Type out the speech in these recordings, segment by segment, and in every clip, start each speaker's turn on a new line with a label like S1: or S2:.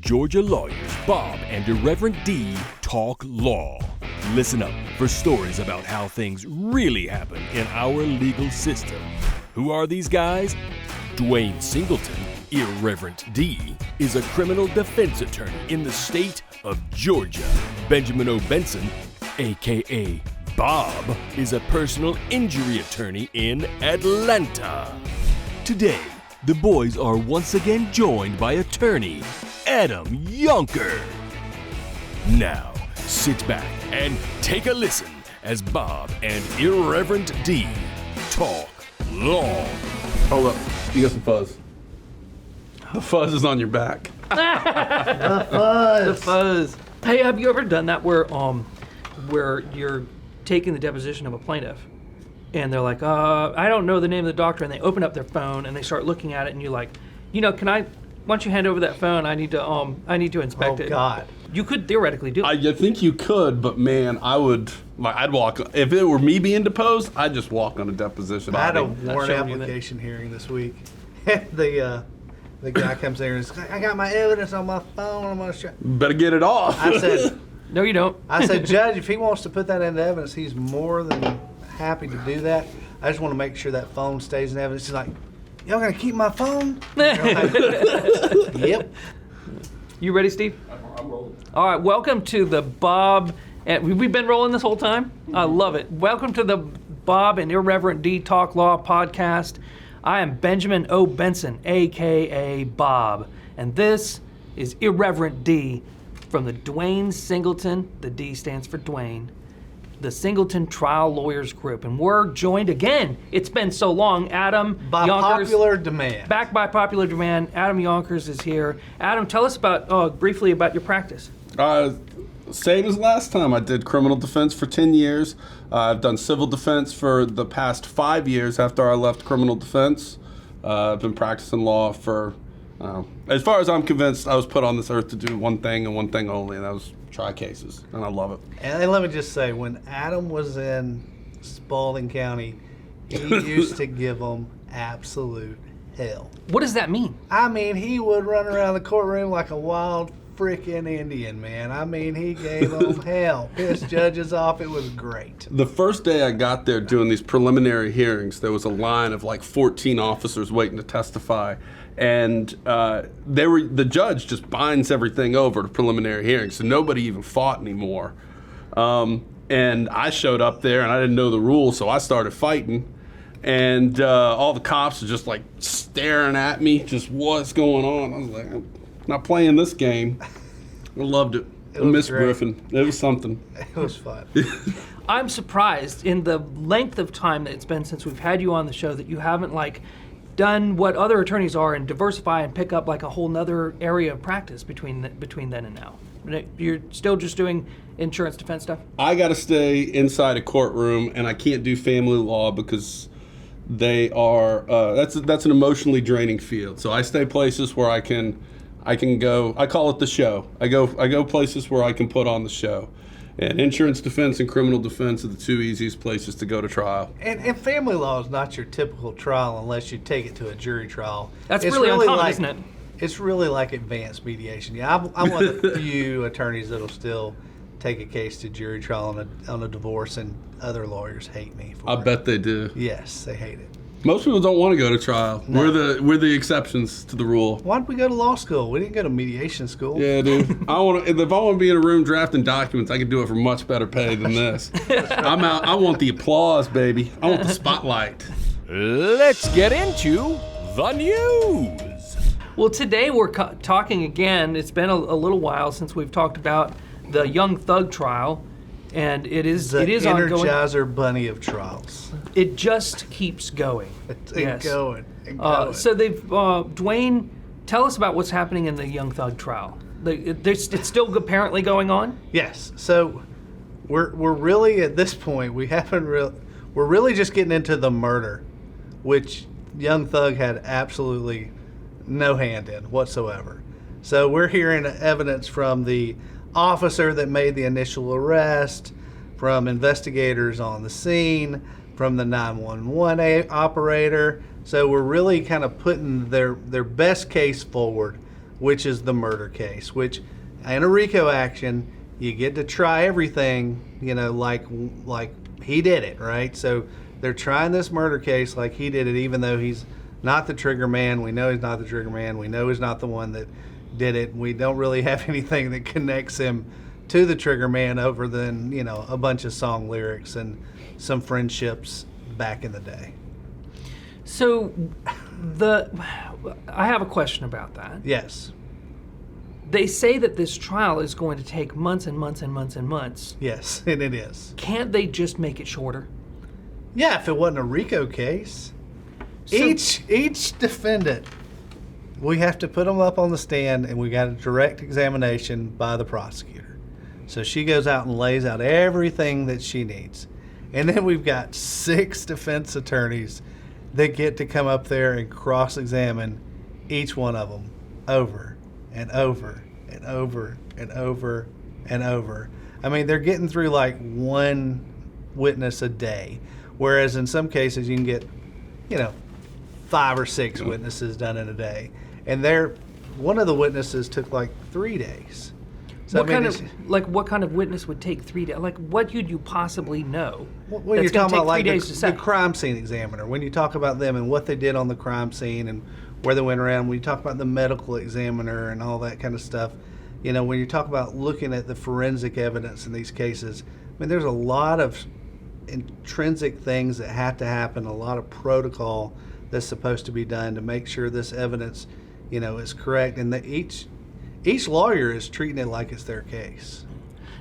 S1: Georgia lawyers Bob and Irreverent D talk law. Listen up for stories about how things really happen in our legal system. Who are these guys? Dwayne Singleton, Irreverent D, is a criminal defense attorney in the state of Georgia. Benjamin O. Benson, aka Bob, is a personal injury attorney in Atlanta. Today, the boys are once again joined by attorney Adam Younker. Now, sit back and take a listen as Bob and Irreverent D talk law.
S2: Hold up, you got some fuzz. The fuzz is on your back.
S3: The fuzz. Hey, have you ever done that where you're taking the deposition of a plaintiff and they're like, I don't know the name of the doctor, and they open up their phone and they start looking at it and you're like, why don't you hand over that phone? I need to inspect it.
S4: Oh God.
S3: You could theoretically do it.
S2: I think you could, but man, I'd walk. If it were me being deposed, I'd just walk on a deposition.
S4: I had a
S3: Not
S4: warrant
S3: showing you
S4: application hearing this week. The guy comes there and says, I got my evidence on my phone. I'm going to show.
S2: Better get it off.
S4: I said,
S3: No, you don't.
S4: I said, Judge, if he wants to put that into evidence, he's more than happy to do that. I just want to make sure that phone stays in evidence. He's like, y'all going to keep my phone? Yep.
S3: You ready, Steve?
S2: I'm rolling.
S3: All right, welcome to the Bob, and we've been rolling this whole time? I love it. Welcome to the Bob and Irreverent D Talk Law podcast. I am Benjamin O. Benson, a.k.a. Bob, and this is Irreverent D from the Dwayne Singleton, the D stands for Dwayne, the Singleton Trial Lawyers Group, and we're joined again. It's been so long. Adam
S4: By
S3: Yonkers,
S4: popular demand.
S3: back by popular demand. Adam Yonkers is here. Adam, tell us briefly about your practice.
S2: Same as last time. I did criminal defense for 10 years. I've done civil defense for the past 5 years after I left criminal defense. I've been practicing law for, as far as I'm convinced, I was put on this earth to do one thing and one thing only, and that was try cases, and I love it.
S4: And let me just say, when Adam was in Spalding County, he used to give them absolute hell.
S3: What does that mean?
S4: I mean, he would run around the courtroom like a wild freaking Indian, man. I mean, he gave them hell. Pissed judges off. It was great.
S2: The first day I got there doing these preliminary hearings, there was a line of like 14 officers waiting to testify, and the judge just binds everything over to preliminary hearings, so nobody even fought anymore. And I showed up there, and I didn't know the rules, so I started fighting. And all the cops are just like staring at me, just what's going on? I was like, I'm not playing this game. I loved it. I miss Griffin. It was something.
S4: It was fun.
S3: I'm surprised in the length of time that it's been since we've had you on the show that you haven't done what other attorneys are and diversify and pick up like a whole nother area of practice between then and now. You're still just doing insurance defense stuff? I
S2: got to stay inside a courtroom, and I can't do family law because they are that's an emotionally draining field. So I stay places where I can go. I call it the show. I go places where I can put on the show. And insurance defense and criminal defense are the two easiest places to go to trial.
S4: And family law is not your typical trial unless you take it to a jury trial.
S3: That's really uncommon, isn't it?
S4: It's really like advanced mediation. Yeah, I'm one of the few attorneys that'll still take a case to jury trial on a divorce, and other lawyers hate me for it.
S2: I bet they do.
S4: Yes, they hate it.
S2: Most people don't want to go to trial. No. We're the exceptions to the rule.
S4: Why did we go to law school? We didn't go to mediation school.
S2: Yeah, dude. If I want to be in a room drafting documents, I could do it for much better pay than this. I'm out. I want the applause, baby. I want the spotlight.
S1: Let's get into the news.
S3: Well, today we're talking again. It's been a little while since we've talked about the Young Thug trial, and it is ongoing.
S4: The Energizer Bunny of trials.
S3: It just keeps going.
S4: It's going.
S3: So Dwayne, tell us about what's happening in the Young Thug trial. It's still apparently going on?
S4: Yes. So we're really at this point, we're really just getting into the murder, which Young Thug had absolutely no hand in whatsoever. So we're hearing evidence from the officer that made the initial arrest, from investigators on the scene, from the 911 operator. So we're really kind of putting their best case forward which is the murder case, which in a Rico action, you get to try everything, like he did it, right? So they're trying this murder case like he did it, even though he's not the trigger man. We know he's not the trigger man. We know he's not the one that did it. We don't really have anything that connects him to the trigger man other than, a bunch of song lyrics and some friendships back in the day.
S3: So I have a question about that.
S4: Yes.
S3: They say that this trial is going to take months and months and months and months.
S4: Yes, and it is.
S3: Can't they just make it shorter?
S4: Yeah, if it wasn't a Rico case. So, each defendant, we have to put them up on the stand, and we got a direct examination by the prosecutor. So she goes out and lays out everything that she needs. And then we've got 6 defense attorneys that get to come up there and cross-examine each one of them over and over and over and over and over. I mean, they're getting through like one witness a day, whereas in some cases you can get, 5 or 6 witnesses done in a day. And one of the witnesses took like 3 days. So
S3: what kind of witness would take 3 days? Like, what could you possibly know?
S4: Well, you're talking about like the crime scene examiner. When you talk about them and what they did on the crime scene and where they went around, when you talk about the medical examiner and all that kind of stuff, when you talk about looking at the forensic evidence in these cases, I mean, there's a lot of intrinsic things that have to happen, a lot of protocol that's supposed to be done to make sure this evidence, is correct, and that each lawyer is treating it like it's their case.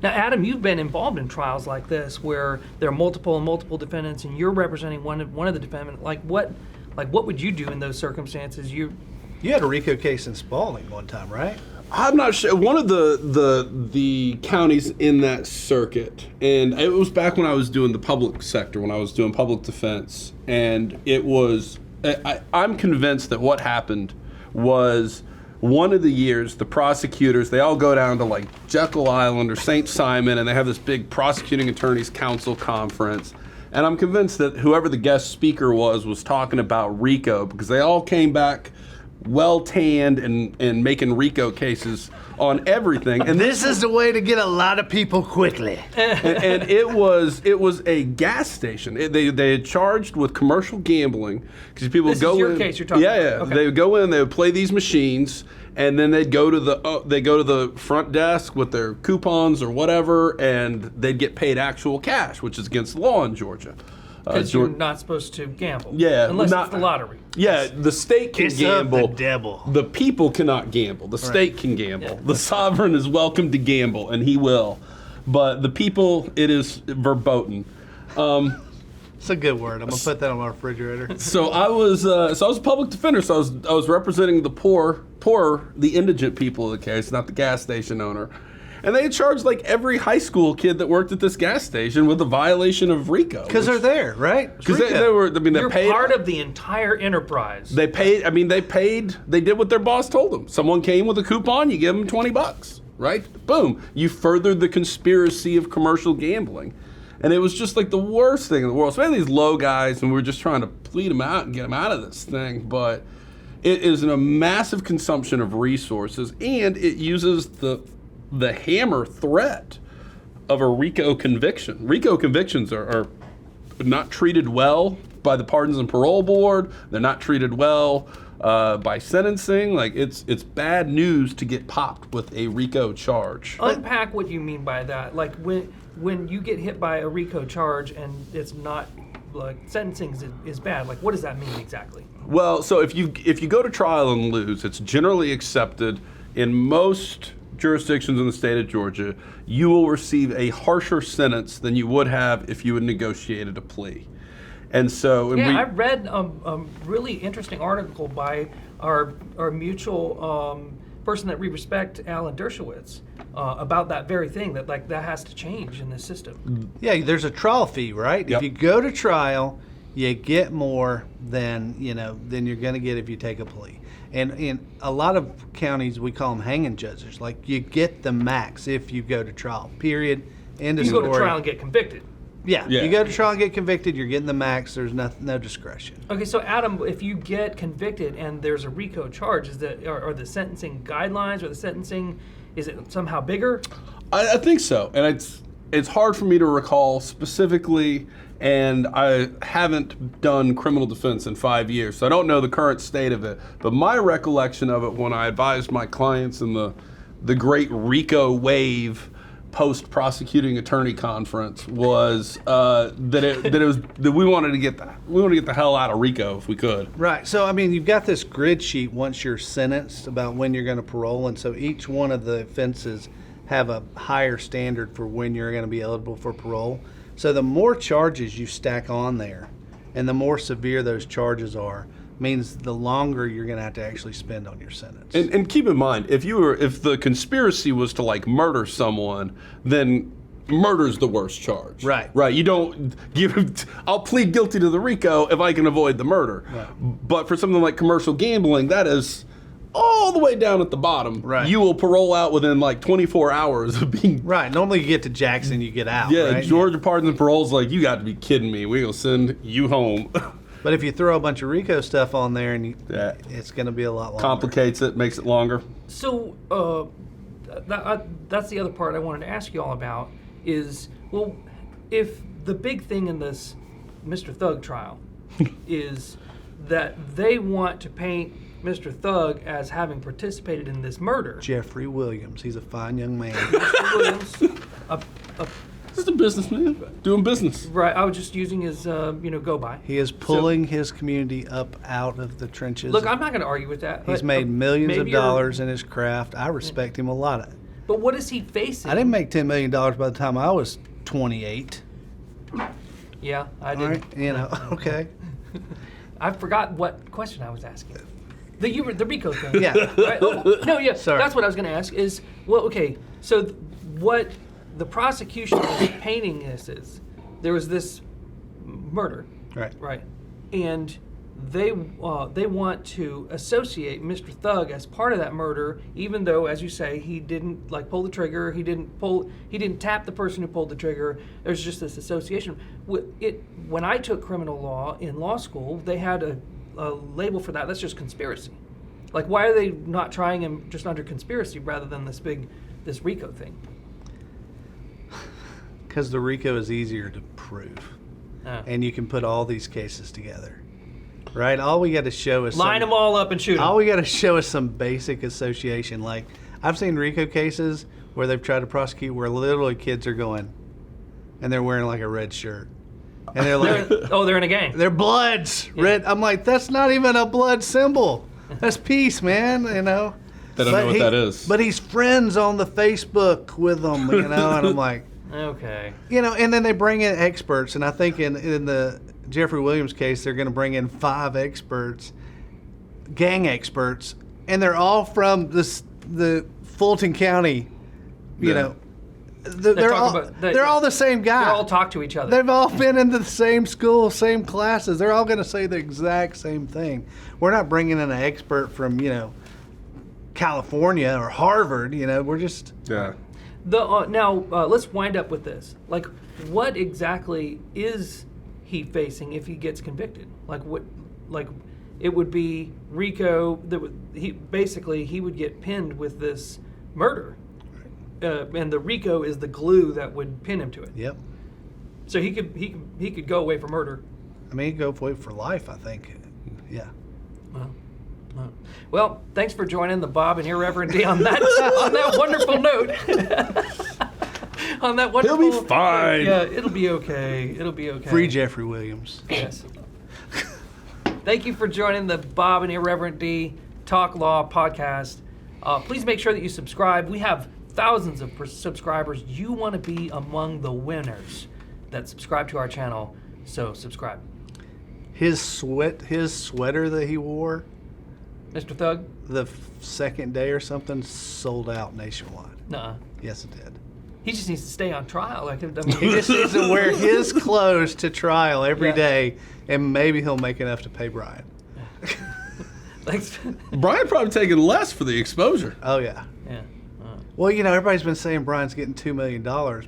S3: Now, Adam, you've been involved in trials like this where there are multiple defendants, and you're representing one of the defendants. Like what would you do in those circumstances? You
S4: had a Rico case in Spalding one time, right?
S2: I'm not sure. One of the counties in that circuit, and it was back when I was doing the public sector, when I was doing public defense, and it was. I'm convinced that what happened was one of the years the prosecutors, they all go down to like Jekyll Island or St. Simon, and they have this big prosecuting attorneys council conference. And I'm convinced that whoever the guest speaker was talking about Rico, because they all came back well tanned and making Rico cases on everything. And
S4: this is the way to get a lot of people quickly.
S2: and it was a gas station. They had charged with commercial gambling because people
S3: this
S2: go
S3: is your
S2: in.
S3: Case you're talking about.
S2: Yeah.
S3: Okay.
S2: They would go in. They would play these machines, and then they'd go to the front desk with their coupons or whatever, and they'd get paid actual cash, which is against the law in Georgia.
S3: Because you're not supposed to gamble.
S2: Yeah.
S3: Unless it's the lottery.
S2: Yeah, the state can gamble.
S4: The devil.
S2: The people cannot gamble. The state can gamble. Yeah. The sovereign is welcome to gamble, and he will. But the people, it is verboten.
S4: It's a good word. I'm gonna put that on my refrigerator.
S2: So I was a public defender. So I was representing the poor, the indigent people of the case, not the gas station owner. And they had charged like every high school kid that worked at this gas station with a violation of Rico.
S4: Because they're there, right?
S2: Because they were. I mean,
S3: You're
S2: paid.
S3: Part of the entire enterprise.
S2: They paid. I mean, they paid. They did what their boss told them. Someone came with a coupon. You give them $20, right? Boom. You furthered the conspiracy of commercial gambling, and it was just like the worst thing in the world. So we had these low guys, and we were just trying to plead them out and get them out of this thing, but it is a massive consumption of resources, and it uses the hammer threat of a Rico conviction. Rico convictions are not treated well by the Pardons and Parole Board. They're not treated well by sentencing. Like it's bad news to get popped with a Rico charge.
S3: Unpack what you mean by that. Like when you get hit by a Rico charge and it's not like sentencing is bad. Like what does that mean exactly?
S2: Well, so if you go to trial and lose, it's generally accepted in most jurisdictions in the state of Georgia, you will receive a harsher sentence than you would have if you had negotiated a plea. And so,
S3: I read a really interesting article by our mutual person that we respect, Alan Dershowitz, about that very thing, that like that has to change in this system.
S4: Yeah, there's a trial fee, right?
S2: Yep.
S4: If you go to trial, you get more than you're going to get if you take a plea. And in a lot of counties, we call them hanging judges. Like you get the max if you go to trial. Period. End of story.
S3: You go to trial and get convicted.
S4: Yeah.
S2: Yeah.
S4: You go to trial and get convicted, you're getting the max. There's no discretion.
S3: Okay, so Adam, if you get convicted and there's a RICO charge, are the sentencing guidelines or the sentencing, is it somehow bigger?
S2: I think so, and it's hard for me to recall specifically, and I haven't done criminal defense in 5 years, so I don't know the current state of it. But my recollection of it when I advised my clients in the great RICO wave post-prosecuting attorney conference was that we wanted to get the hell out of RICO if we could.
S4: Right. So, I mean, you've got this grid sheet once you're sentenced about when you're going to parole, and so each one of the offenses have a higher standard for when you're going to be eligible for parole. So the more charges you stack on there and the more severe those charges are, means the longer you're going to have to actually spend on your sentence.
S2: And keep in mind, if the conspiracy was to like murder someone, then murder's the worst charge.
S4: Right.
S2: Right. You don't I'll plead guilty to the RICO if I can avoid the murder.
S4: Right.
S2: But for something like commercial gambling, that is all the way down at the bottom.
S4: Right.
S2: You will parole out within like 24 hours of being.
S4: Right. Normally you get to Jackson, you get out.
S2: Yeah.
S4: Right?
S2: Georgia Pardons and Parole's like, you got to be kidding me. We're gonna send you home.
S4: But if you throw a bunch of RICO stuff on there, and
S2: Yeah.
S4: it's going to be a lot longer.
S2: Complicates it, makes it longer.
S3: So that's the other part I wanted to ask you all about is, well, if the big thing in this Mr. Thug trial is that they want to paint Mr. Thug as having participated in this murder.
S4: Jeffrey Williams, he's a fine young man.
S3: Mr. Williams,
S2: Just a businessman doing business.
S3: right, I was just using his, go by.
S4: He is pulling his community up out of the trenches.
S3: Look, I'm not going to argue with that.
S4: He's
S3: but,
S4: made millions of
S3: maybe you're-
S4: dollars in his craft. I respect him a lot.
S3: But what is he facing?
S4: I didn't make $10 million by the time I was 28.
S3: Yeah, I
S4: All
S3: didn't.
S4: right, okay.
S3: I forgot what question I was asking. The RICO thing.
S4: Yeah.
S3: Right? Oh, no, yeah.
S4: Sorry.
S3: That's what I was going to ask is, well, okay, so what the prosecution was painting this is, there was this murder,
S4: Right.
S3: right? And they want to associate Mr. Thug as part of that murder, even though, as you say, he didn't like pull the trigger. He didn't tap the person who pulled the trigger. There's just this association. When I took criminal law in law school, they had a label for that. That's just conspiracy. Like, why are they not trying him just under conspiracy rather than this RICO thing?
S4: Because the RICO is easier to prove.
S3: Oh.
S4: And you can put all these cases together. Right? All we got to show is
S3: Line them all up and shoot them.
S4: all we got to show is some basic association. Like, I've seen RICO cases where they've tried to prosecute where literally kids are going and they're wearing like a red shirt. And they're like,
S3: They're in a gang.
S4: they're Bloods.
S3: Yeah.
S4: Red. I'm like, that's not even a blood symbol. That's peace, man,
S2: They don't know
S4: But
S2: what that is.
S4: But he's friends on the Facebook with them, and I'm like,
S3: Okay.
S4: and then they bring in experts, and I think in the Jeffrey Williams case, they're going to bring in 5 experts, gang experts, and they're all from the Fulton County,
S2: Yeah.
S4: They're all the same guy.
S3: They all talk to each other.
S4: They've all been into the same school, same classes. They're all going to say the exact same thing. We're not bringing in an expert from, California or Harvard. We're just
S2: Yeah.
S3: Now let's wind up with this. Like, what exactly is he facing if he gets convicted? Like, what? Like, it would be RICO. He would get pinned with this murder, and the RICO is the glue that would pin him to it.
S4: Yep.
S3: So he could go away for murder.
S4: I mean, he'd go for life, I think. Yeah.
S3: Well, thanks for joining the Bob and Irreverent D on that wonderful note. On that wonderful.
S2: He'll be fine.
S3: Yeah, it'll be okay. It'll be okay.
S4: Free Jeffrey Williams.
S3: Yes. Thank you for joining the Bob and Irreverent D Talk Law podcast. Please make sure that you subscribe. We have thousands of subscribers. You want to be among the winners that subscribe to our channel, so subscribe.
S4: His sweater that he wore
S3: Mr. Thug?
S4: the second day or something sold out nationwide.
S3: Nuh-uh.
S4: Yes, it did.
S3: He just needs to stay on trial.
S4: He just needs to wear his clothes to trial every day, and maybe he'll make enough to pay Brian.
S3: Thanks.
S2: Brian probably taking less for the exposure.
S4: Oh, yeah.
S3: Yeah.
S4: Well, everybody's been saying Brian's getting $2 million,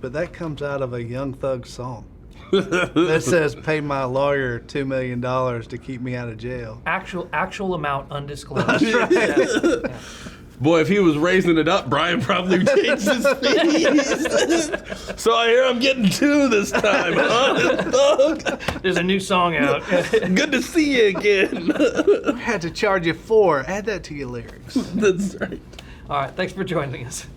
S4: but that comes out of a Young Thug song. that says pay my lawyer $2 million to keep me out of jail.
S3: Actual amount undisclosed.
S4: That's right.
S3: Yeah.
S2: Boy, if he was raising it up, Brian probably changed his fees. So I hear I'm getting 2 this time, huh?
S3: There's a new song out.
S2: Good to see you again.
S4: I had to charge you 4. Add that to your lyrics.
S2: That's right.
S3: All right, thanks for joining us.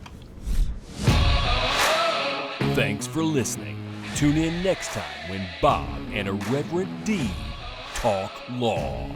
S1: Thanks for listening. Tune in next time when Bob and Irreverent D talk law.